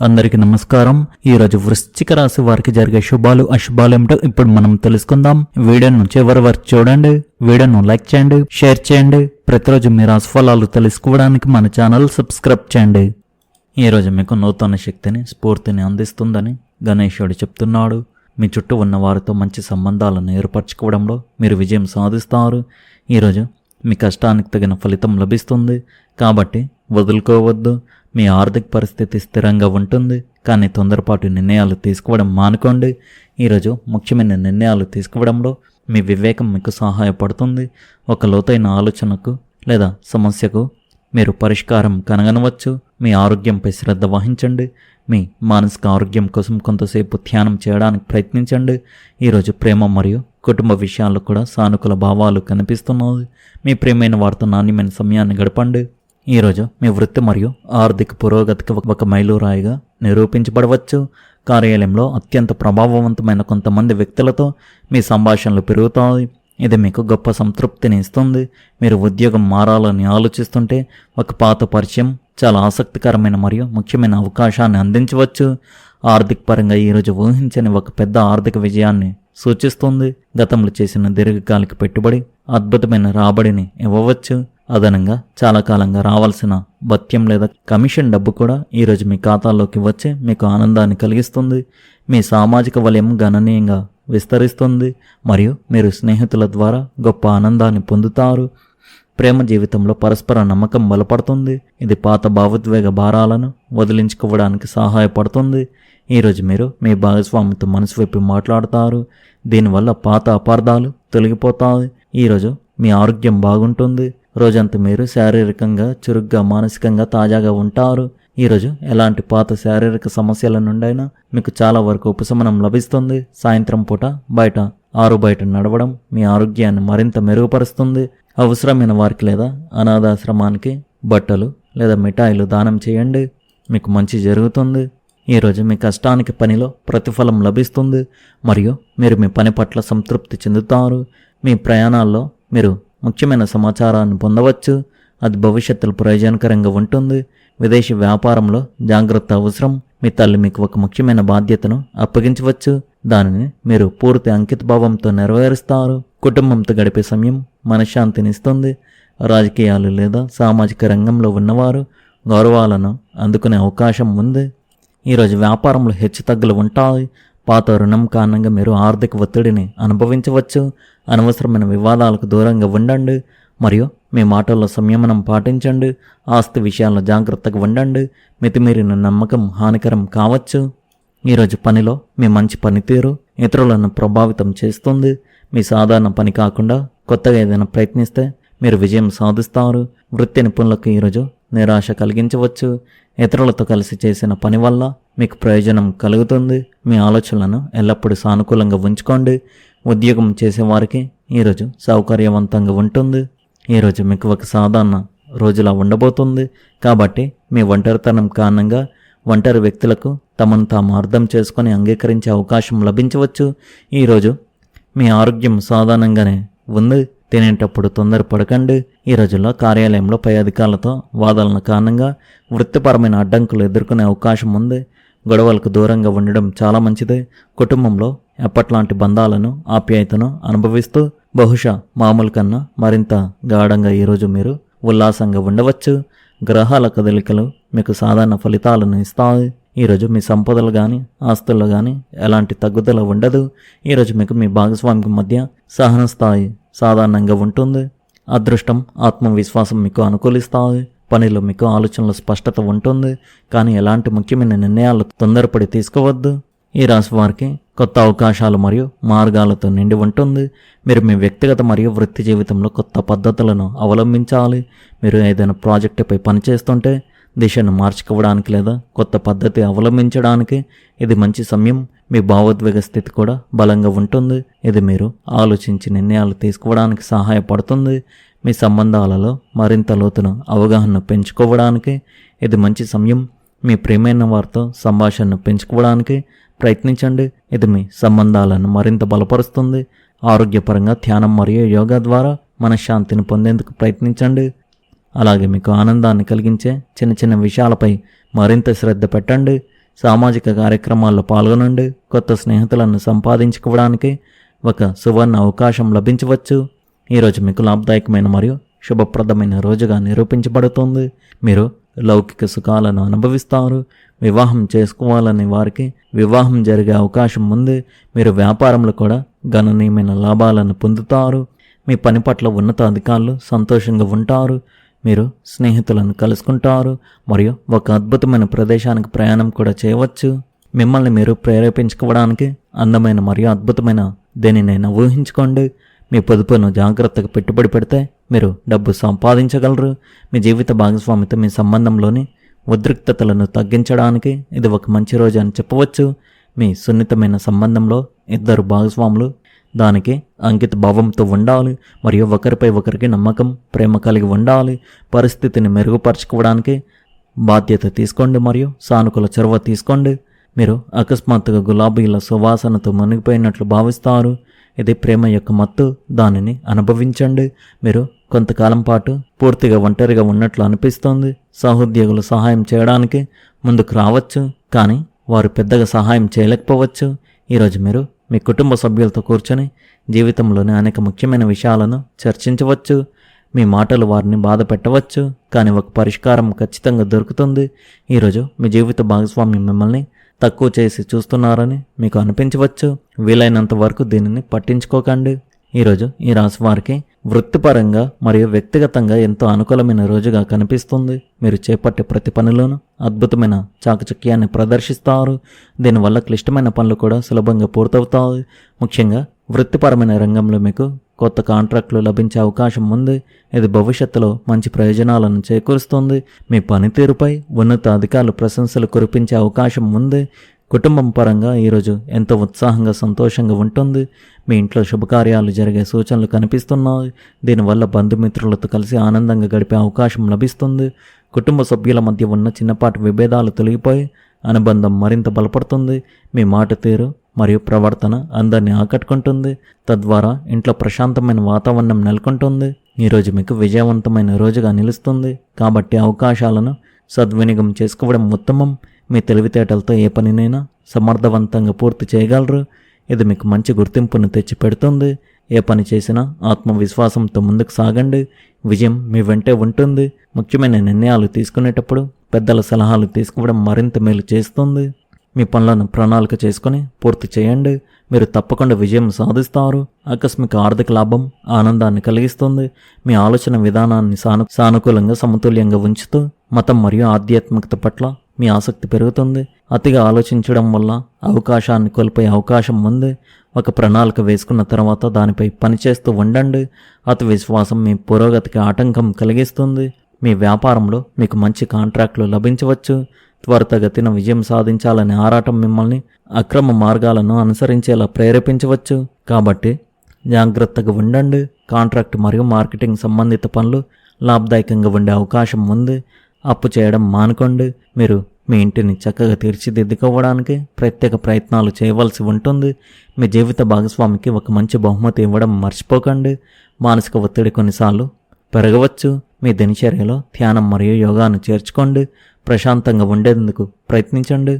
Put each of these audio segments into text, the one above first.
అందరికీ నమస్కారం. ఈ రోజు వృశ్చిక రాశి వారికి జరిగే శుభాలు అశుభాలు ఏమిటో ఇప్పుడు మనం తెలుసుకుందాం. వీడియోను చివరి వరకు చూడండి. వీడియోను లైక్ చేయండి, షేర్ చేయండి. ప్రతిరోజు మీ రాశి ఫలాలు తెలుసుకోవడానికి మన ఛానల్ సబ్స్క్రైబ్ చేయండి. ఈ రోజు మీకు నూతన శక్తిని, స్ఫూర్తిని అందిస్తుందని గణేశుడు చెప్తున్నాడు. మీ చుట్టూ ఉన్న వారితో మంచి సంబంధాలను ఏర్పరచుకోవడంలో మీరు విజయం సాధిస్తారు. ఈరోజు మీ కష్టానికి తగిన ఫలితం లభిస్తుంది కాబట్టి వదులుకోవద్దు. మీ ఆర్థిక పరిస్థితి స్థిరంగా ఉంటుంది, కానీ తొందరపాటు నిర్ణయాలు తీసుకోవడం మానుకోండి. ఈరోజు ముఖ్యమైన నిర్ణయాలు తీసుకోవడంలో మీ వివేకం మీకు సహాయపడుతుంది. ఒక లోతైన ఆలోచనకు లేదా సమస్యకు మీరు పరిష్కారం కనుగొనవచ్చు. మీ ఆరోగ్యంపై శ్రద్ధ వహించండి. మీ మానసిక ఆరోగ్యం కోసం కొంతసేపు ధ్యానం చేయడానికి ప్రయత్నించండి. ఈరోజు ప్రేమ మరియు కుటుంబ విషయాల్లో కూడా సానుకూల భావాలు కనిపిస్తున్నాయి. మీ ప్రియమైన వారితో నాణ్యమైన సమయాన్ని గడపండి. ఈరోజు మీ వృత్తి మరియు ఆర్థిక పురోగతికి ఒక మైలురాయిగా నిరూపించబడవచ్చు. కార్యాలయంలో అత్యంత ప్రభావవంతమైన కొంతమంది వ్యక్తులతో మీ సంభాషణలు పెరుగుతాయి. ఇది మీకు గొప్ప సంతృప్తిని ఇస్తుంది. మీరు ఉద్యోగం మారాలని ఆలోచిస్తుంటే ఒక పాత పరిచయం చాలా ఆసక్తికరమైన మరియు ముఖ్యమైన అవకాశాన్ని అందించవచ్చు. ఆర్థిక పరంగా ఈరోజు ఊహించని ఒక పెద్ద ఆర్థిక విజయాన్ని సూచిస్తుంది. గతంలో చేసిన దీర్ఘకాలిక పెట్టుబడి అద్భుతమైన రాబడిని ఇవ్వవచ్చు. అదనంగా చాలా కాలంగా రావాల్సిన భత్యం లేదా కమిషన్ డబ్బు కూడా ఈరోజు మీ ఖాతాలోకి వచ్చి మీకు ఆనందాన్ని కలిగిస్తుంది. మీ సామాజిక వలయం గణనీయంగా విస్తరిస్తుంది మరియు మీరు స్నేహితుల ద్వారా గొప్ప ఆనందాన్ని పొందుతారు. ప్రేమ జీవితంలో పరస్పర నమ్మకం బలపడుతుంది. ఇది పాత భావోద్వేగ భారాలను వదిలించుకోవడానికి సహాయపడుతుంది. ఈరోజు మీరు మీ భాగస్వామితో మనసు వైపు మాట్లాడతారు. దీనివల్ల పాత అపార్థాలు తొలగిపోతాయి. ఈరోజు మీ ఆరోగ్యం బాగుంటుంది. రోజంతా మీరు శారీరకంగా చురుగ్గా, మానసికంగా తాజాగా ఉంటారు. ఈరోజు ఎలాంటి పాత శారీరక సమస్యల నుండైనా మీకు చాలా వరకు ఉపశమనం లభిస్తుంది. సాయంత్రం పూట బయట నడవడం మీ ఆరోగ్యాన్ని మరింత మెరుగుపరుస్తుంది. అవసరమైన వారికి లేదా అనాథాశ్రమానికి బట్టలు లేదా మిఠాయిలు దానం చేయండి. మీకు మంచి జరుగుతుంది. ఈరోజు మీ కష్టానికి పనిలో ప్రతిఫలం లభిస్తుంది మరియు మీరు మీ పని పట్ల సంతృప్తి చెందుతారు. మీ ప్రయాణాల్లో మీరు ముఖ్యమైన సమాచారాన్ని పొందవచ్చు. అది భవిష్యత్తులో ప్రయోజనకరంగా ఉంటుంది. విదేశీ వ్యాపారంలో జాగ్రత్త అవసరం. మీ తల్లి మీకు ఒక ముఖ్యమైన బాధ్యతను అప్పగించవచ్చు. దానిని మీరు పూర్తి అంకితభావంతో నెరవేరుస్తారు. కుటుంబంతో గడిపే సమయం మనశ్శాంతినిస్తుంది. రాజకీయాలు లేదా సామాజిక రంగంలో ఉన్నవారు గౌరవాలను అందుకునే అవకాశం ఉంది. ఈరోజు వ్యాపారంలో హెచ్చుతగ్గులు ఉంటాయి. పాత రుణం కారణంగా మీరు ఆర్థిక ఒత్తిడిని అనుభవించవచ్చు. అనవసరమైన వివాదాలకు దూరంగా ఉండండి మరియు మీ మాటల్లో సంయమనం పాటించండి. ఆస్తి విషయాల్లో జాగ్రత్తగా ఉండండి. మితిమీరిన నమ్మకం హానికరం కావచ్చు. ఈరోజు పనిలో మీ మంచి పనితీరు ఇతరులను ప్రభావితం చేస్తుంది. మీ సాధారణ పని కాకుండా కొత్తగా ఏదైనా ప్రయత్నిస్తే మీరు విజయం సాధిస్తారు. వృత్తి నిపుణులకు ఈరోజు నిరాశ కలిగించవచ్చు. ఇతరులతో కలిసి చేసిన పని వల్ల మీకు ప్రయోజనం కలుగుతుంది. మీ ఆలోచనలను ఎల్లప్పుడూ సానుకూలంగా ఉంచుకోండి. ఉద్యోగం చేసేవారికి ఈరోజు సౌకర్యవంతంగా ఉంటుంది. ఈరోజు మీకు ఒక సాధారణ రోజులా ఉండబోతుంది కాబట్టి మీ ఒంటరితనం కారణంగా ఒంటరి వ్యక్తులకు తమను తాము అర్థం చేసుకొని అంగీకరించే అవకాశం లభించవచ్చు. ఈరోజు మీ ఆరోగ్యం సాధారణంగానే ఉంది. తినేటప్పుడు తొందరపడకండి. ఈ రోజుల్లో కార్యాలయంలో పై అధికారులతో వాదనల కారణంగా వృత్తిపరమైన అడ్డంకులు ఎదుర్కొనే అవకాశం ఉంది. గొడవలకు దూరంగా ఉండడం చాలా మంచిది. కుటుంబంలో ఎప్పట్లాంటి బంధాలను, ఆప్యాయతను అనుభవిస్తూ బహుశా మామూలు కన్నా మరింత గాఢంగా ఈరోజు మీరు ఉల్లాసంగా ఉండవచ్చు. గ్రహాల కదలికలు మీకు సాధారణ ఫలితాలను ఇస్తాయి. ఈరోజు మీ సంపదలు కానీ ఆస్తుల్లో కానీ ఎలాంటి తగ్గుదల ఉండదు. ఈరోజు మీకు మీ భాగస్వామికి మధ్య సహన స్థాయి సాధారణంగా ఉంటుంది. అదృష్టం, ఆత్మవిశ్వాసం మీకు అనుకూలిస్తాయి. పనిలో మీకు ఆలోచనల స్పష్టత ఉంటుంది, కానీ ఎలాంటి ముఖ్యమైన నిర్ణయాలు తొందరపడి తీసుకోవద్దు. ఈ రాశి వారికి కొత్త అవకాశాలు మరియు మార్గాలతో నిండి ఉంటుంది. మీరు మీ వ్యక్తిగత మరియు వృత్తి జీవితంలో కొత్త పద్ధతులను అవలంబించాలి. మీరు ఏదైనా ప్రాజెక్టుపై పనిచేస్తుంటే దిశను మార్చుకోవడానికి లేదా కొత్త పద్ధతి అవలంబించడానికి ఇది మంచి సమయం. మీ భావోద్వేగ స్థితి కూడా బలంగా ఉంటుంది. ఇది మీరు ఆలోచించి నిర్ణయాలు తీసుకోవడానికి సహాయపడుతుంది. మీ సంబంధాలలో మరింత లోతున అవగాహన పెంచుకోవడానికి ఇది మంచి సమయం. మీ ప్రియమైన వారితో సంభాషణను పెంచుకోవడానికి ప్రయత్నించండి. ఇది మీ సంబంధాలను మరింత బలపరుస్తుంది. ఆరోగ్యపరంగా ధ్యానం మరియు యోగా ద్వారా మనశ్శాంతిని పొందేందుకు ప్రయత్నించండి. అలాగే మీకు ఆనందాన్ని కలిగించే చిన్న చిన్న విషయాలపై మరింత శ్రద్ధ పెట్టండి. సామాజిక కార్యక్రమాల్లో పాల్గొనండి. కొత్త స్నేహితులను సంపాదించుకోవడానికి ఒక సువర్ణ అవకాశం లభించవచ్చు. ఈరోజు మీకు లాభదాయకమైన మరియు శుభప్రదమైన రోజుగా నిరూపించబడుతుంది. మీరు లౌకిక సుఖాలను అనుభవిస్తారు. వివాహం చేసుకోవాలని వారికి వివాహం జరిగే అవకాశం ఉంది. మీరు వ్యాపారంలో కూడా గణనీయమైన లాభాలను పొందుతారు. మీ పని పట్ల ఉన్నత అధికారులు సంతోషంగా ఉంటారు. మీరు స్నేహితులను కలుసుకుంటారు మరియు ఒక అద్భుతమైన ప్రదేశానికి ప్రయాణం కూడా చేయవచ్చు. మిమ్మల్ని మీరు ప్రేరేపించుకోవడానికి అందమైన మరియు అద్భుతమైన దేనినైనా ఊహించుకోండి. మీ పొదుపును జాగ్రత్తగా పెట్టుబడి పెడితే మీరు డబ్బు సంపాదించగలరు. మీ జీవిత భాగస్వామితో మీ సంబంధంలోని ఉద్రిక్తతలను తగ్గించడానికి ఇది ఒక మంచి రోజు అని చెప్పవచ్చు. మీ సున్నితమైన సంబంధంలో ఇద్దరు భాగస్వాములు దానికి అంకిత భావంతో ఉండాలి మరియు ఒకరిపై ఒకరికి నమ్మకం, ప్రేమ కలిగి ఉండాలి. పరిస్థితిని మెరుగుపరచుకోవడానికి బాధ్యత తీసుకోండి మరియు సానుకూల చొరవ తీసుకోండి. మీరు అకస్మాత్తుగా గులాబీల సువాసనతో మునిగిపోయినట్లు భావిస్తారు. ఇది ప్రేమ యొక్క మత్తు. దానిని అనుభవించండి. మీరు కొంతకాలం పాటు పూర్తిగా ఒంటరిగా ఉన్నట్లు అనిపిస్తోంది. సహోద్యోగులు సహాయం చేయడానికి ముందుకు రావచ్చు, కానీ వారు పెద్దగా సహాయం చేయలేకపోవచ్చు. ఈరోజు మీరు మీ కుటుంబ సభ్యులతో కూర్చొని జీవితంలోని అనేక ముఖ్యమైన విషయాలను చర్చించవచ్చు. మీ మాటలు వారిని బాధ పెట్టవచ్చు, కానీ ఒక పరిష్కారం ఖచ్చితంగా దొరుకుతుంది. ఈరోజు మీ జీవిత భాగస్వామి మిమ్మల్ని తక్కువ చేసి చూస్తున్నారని మీకు అనిపించవచ్చు. వీలైనంత వరకు దీనిని పట్టించుకోకండి. ఈరోజు ఈ రాశి వారికి వృత్తిపరంగా మరియు వ్యక్తిగతంగా ఎంతో అనుకూలమైన రోజుగా కనిపిస్తుంది. మీరు చేపట్టే ప్రతి పనిలోనూ అద్భుతమైన చాకచక్యాన్ని ప్రదర్శిస్తారు. దీనివల్ల క్లిష్టమైన పనులు కూడా సులభంగా పూర్తవుతాయి. ముఖ్యంగా వృత్తిపరమైన రంగంలో మీకు కొత్త కాంట్రాక్టులు లభించే అవకాశం ఉంది. ఇది భవిష్యత్తులో మంచి ప్రయోజనాలను చేకూరుస్తుంది. మీ పనితీరుపై ఉన్నత అధికారులు ప్రశంసలు కురిపించే అవకాశం ఉంది. కుటుంబం పరంగా ఈరోజు ఎంతో ఉత్సాహంగా సంతోషంగా ఉంటుంది. మీ ఇంట్లో శుభకార్యాలు జరిగే సూచనలు కనిపిస్తున్నాయి. దీనివల్ల బంధుమిత్రులతో కలిసి ఆనందంగా గడిపే అవకాశం లభిస్తుంది. కుటుంబ సభ్యుల మధ్య ఉన్న చిన్నపాటి విభేదాలు తొలగిపోయి అనుబంధం మరింత బలపడుతుంది. మీ మాట తీరు మరియు ప్రవర్తన అందరినీ ఆకట్టుకుంటుంది. తద్వారా ఇంట్లో ప్రశాంతమైన వాతావరణం నెలకొంటుంది. ఈరోజు మీకు విజయవంతమైన రోజుగా నిలుస్తుంది. కాబట్టి అవకాశాలను సద్వినియోగం చేసుకోవడం ఉత్తమం. మీ తెలివితేటలతో ఏ పనినైనా సమర్థవంతంగా పూర్తి చేయగలరు. ఇది మీకు మంచి గుర్తింపును తెచ్చి పెడుతుంది. ఏ పని చేసినా ఆత్మవిశ్వాసంతో ముందుకు సాగండి. విజయం మీ వెంటే ఉంటుంది. ముఖ్యమైన నిర్ణయాలు తీసుకునేటప్పుడు పెద్దల సలహాలు తీసుకోవడం మరింత మేలు చేస్తుంది. మీ పనులను ప్రణాళిక చేసుకుని పూర్తి చేయండి. మీరు తప్పకుండా విజయం సాధిస్తారు. ఆకస్మిక ఆర్థిక లాభం ఆనందాన్ని కలిగిస్తుంది. మీ ఆలోచన విధానాన్ని సానుకూలంగా సమతుల్యంగా ఉంచుతూ మతం మరియు ఆధ్యాత్మికత పట్ల మీ ఆసక్తి పెరుగుతుంది. అతిగా ఆలోచించడం వల్ల అవకాశాన్ని కోల్పోయే అవకాశం ఉంది. ఒక ప్రణాళిక వేసుకున్న తర్వాత దానిపై పనిచేస్తూ ఉండండి. అతి విశ్వాసం మీ పురోగతికి ఆటంకం కలిగిస్తుంది. మీ వ్యాపారంలో మీకు మంచి కాంట్రాక్టులు లభించవచ్చు. త్వరితగతిన విజయం సాధించాలనే ఆరాటం మిమ్మల్ని అక్రమ మార్గాలను అనుసరించేలా ప్రేరేపించవచ్చు. కాబట్టి జాగ్రత్తగా ఉండండి. కాంట్రాక్ట్ మరియు మార్కెటింగ్ సంబంధిత పనులు లాభదాయకంగా ఉండే అవకాశం ఉంది. అప్పు చేయడం మానుకోండి. మీరు మీ ఇంటిని చక్కగా తీర్చిదిద్దుకోవడానికి ప్రత్యేక ప్రయత్నాలు చేయవలసి ఉంటుంది. మీ జీవిత భాగస్వామికి ఒక మంచి బహుమతి ఇవ్వడం మర్చిపోకండి. మానసిక ఒత్తిడి కొన్నిసార్లు పెరగవచ్చు. మీ దినచర్యలో ధ్యానం మరియు యోగాను చేర్చుకోండి. ప్రశాంతంగా ఉండేందుకు ప్రయత్నించండి.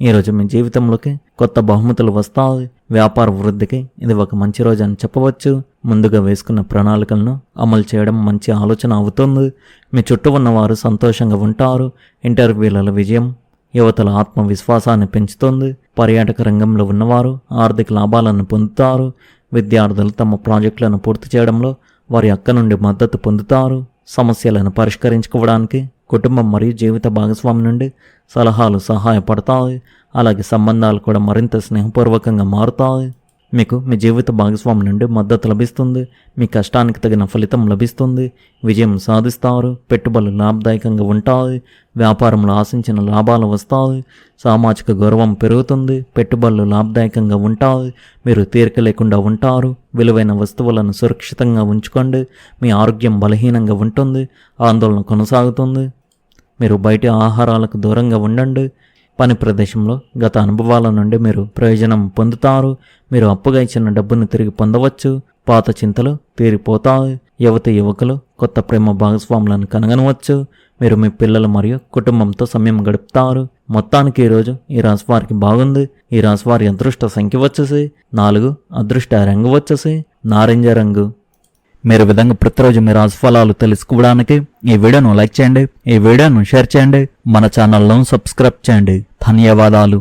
ఈరోజు మీ జీవితంలోకి కొత్త బహుమతులు వస్తాయి. వ్యాపార వృద్ధికి ఇది ఒక మంచి రోజు అని చెప్పవచ్చు. ముందుగా వేసుకున్న ప్రణాళికలను అమలు చేయడం మంచి ఆలోచన అవుతుంది. మీ చుట్టూ ఉన్నవారు సంతోషంగా ఉంటారు. ఇంటర్వ్యూల విజయం యువతల ఆత్మవిశ్వాసాన్ని పెంచుతుంది. పర్యాటక రంగంలో ఉన్నవారు ఆర్థిక లాభాలను పొందుతారు. విద్యార్థులు తమ ప్రాజెక్టులను పూర్తి చేయడంలో వారి అక్క నుండి మద్దతు పొందుతారు. సమస్యలను పరిష్కరించుకోవడానికి కుటుంబం మరియు జీవిత భాగస్వామి నుండి సలహాలు సహాయపడతాయి. అలాగే సంబంధాలు కూడా మరింత స్నేహపూర్వకంగా మారుతాయి. మీకు మీ జీవిత భాగస్వామి నుండి మద్దతు లభిస్తుంది. మీ కష్టానికి తగిన ఫలితం లభిస్తుంది. విజయం సాధిస్తారు. పెట్టుబడులు లాభదాయకంగా ఉంటాయి. వ్యాపారంలో ఆశించిన లాభాలు వస్తాయి. సామాజిక గౌరవం పెరుగుతుంది. పెట్టుబడులు లాభదాయకంగా ఉంటాయి. మీరు తీరిక లేకుండా ఉంటారు. విలువైన వస్తువులను సురక్షితంగా ఉంచుకోండి. మీ ఆరోగ్యం బలహీనంగా ఉంటుంది. ఆందోళన కొనసాగుతుంది. మీరు బయటి ఆహారాలకు దూరంగా ఉండండి. పని ప్రదేశంలో గత అనుభవాల నుండి మీరు ప్రయోజనం పొందుతారు. మీరు అప్పుగా ఇచ్చిన డబ్బును తిరిగి పొందవచ్చు. పాత చింతలు తీరిపోతాయి. యువకులు కొత్త ప్రేమ భాగస్వాములను కనుగొనవచ్చు. మీరు మీ పిల్లలు మరియు కుటుంబంతో సమయం గడుపుతారు. మొత్తానికి ఈరోజు ఈ రాశి వారికి బాగుంది. ఈ రాశి వారి అదృష్ట సంఖ్య వచ్చేసి 4, అదృష్ట రంగు వచ్చేసి నారింజ రంగు. మీరు విధంగా ప్రతిరోజు మీ రాశి ఫలాలు తెలుసుకోవడానికి ఈ వీడియోను లైక్ చేయండి, ఈ వీడియోను షేర్ చేయండి, మన ఛానల్ను సబ్స్క్రైబ్ చేయండి. ధన్యవాదాలు.